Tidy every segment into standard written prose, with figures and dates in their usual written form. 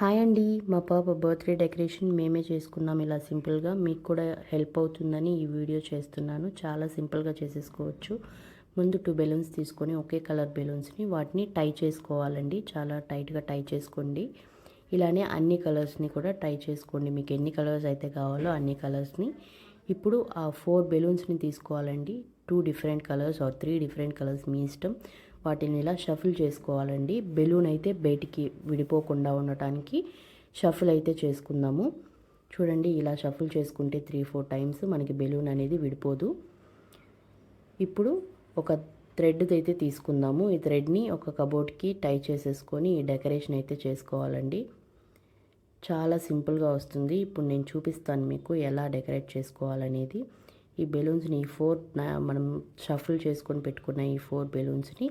Hi అండి, మా పాప బర్త్డే డెకరేషన్ మేమే చేసుకున్నాం ఇలా సింపుల్గా. మీకు కూడా హెల్ప్ అవుతుందని ఈ వీడియో చేస్తున్నాను. చాలా సింపుల్గా చేసేసుకోవచ్చు. ముందు 2 బెలూన్స్ తీసుకొని ఒకే కలర్ బెలూన్స్ని వాటిని టై చేసుకోవాలండి. చాలా టైట్గా టై చేసుకోండి. ఇలానే అన్ని కలర్స్ని కూడా టై చేసుకోండి. మీకు ఎన్ని కలర్స్ అయితే కావాలో అన్ని కలర్స్ని. ఇప్పుడు ఆ 4 బెలూన్స్ని తీసుకోవాలండి. 2 different colours or 3 different colours మీ ఇష్టం. వాటిని ఇలా షఫుల్ చేసుకోవాలండి. బెలూన్ అయితే బయటికి విడిపోకుండా ఉండటానికి షఫుల్ అయితే చేసుకుందాము. చూడండి, ఇలా షఫుల్ చేసుకుంటే 3-4 టైమ్స్ మనకి బెలూన్ అనేది విడిపోదు. ఇప్పుడు ఒక థ్రెడ్ అయితే తీసుకుందాము. ఈ థ్రెడ్ని ఒక కబోర్డ్కి టై చేసేసుకొని ఈ డెకరేషన్ అయితే చేసుకోవాలండి. చాలా సింపుల్గా వస్తుంది. ఇప్పుడు నేను చూపిస్తాను మీకు ఎలా డెకరేట్ చేసుకోవాలనేది. ఈ బెలూన్స్ని మనం షఫుల్ చేసుకొని పెట్టుకున్న ఈ 4 బెలూన్స్ని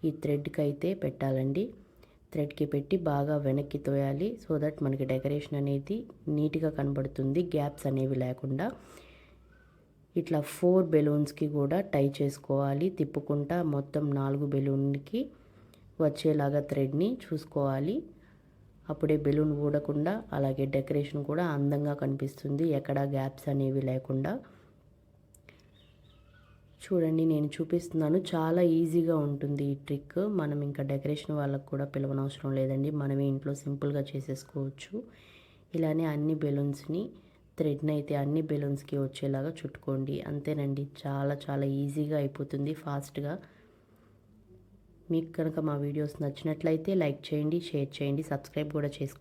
ఈ థ్రెడ్కి అయితే పెట్టాలండి. థ్రెడ్కి పెట్టి బాగా వెనక్కి తోయాలి. సో దట్ మనకి డెకరేషన్ అనేది నీట్గా కనబడుతుంది, గ్యాప్స్ అనేవి లేకుండా. ఇట్లా 4 బెలూన్స్కి కూడా టై చేసుకోవాలి. తిప్పుకుంటా మొత్తం 4 బెలూన్కి వచ్చేలాగా థ్రెడ్ని చూసుకోవాలి. అప్పుడే బెలూన్ ఊడకుండా అలాగే డెకరేషన్ కూడా అందంగా కనిపిస్తుంది, ఎక్కడ గ్యాప్స్ అనేవి లేకుండా. చూడండి, నేను చూపిస్తున్నాను. చాలా ఈజీగా ఉంటుంది ఈ ట్రిక్. మనం ఇంకా డెకరేషన్ వాళ్ళకు కూడా పిలవనవసరం లేదండి. మనమే ఇంట్లో సింపుల్గా చేసేసుకోవచ్చు. ఇలానే అన్ని బెలూన్స్ని థ్రెడ్ని అయితే అన్ని బెలూన్స్కి వచ్చేలాగా చుట్టుకోండి. అంతేనండి, చాలా చాలా ఈజీగా అయిపోతుంది, ఫాస్ట్గా. మీకు కనుక మా వీడియోస్ నచ్చినట్లయితే లైక్ చేయండి, షేర్ చేయండి, సబ్స్క్రైబ్ కూడా చేసుకోండి.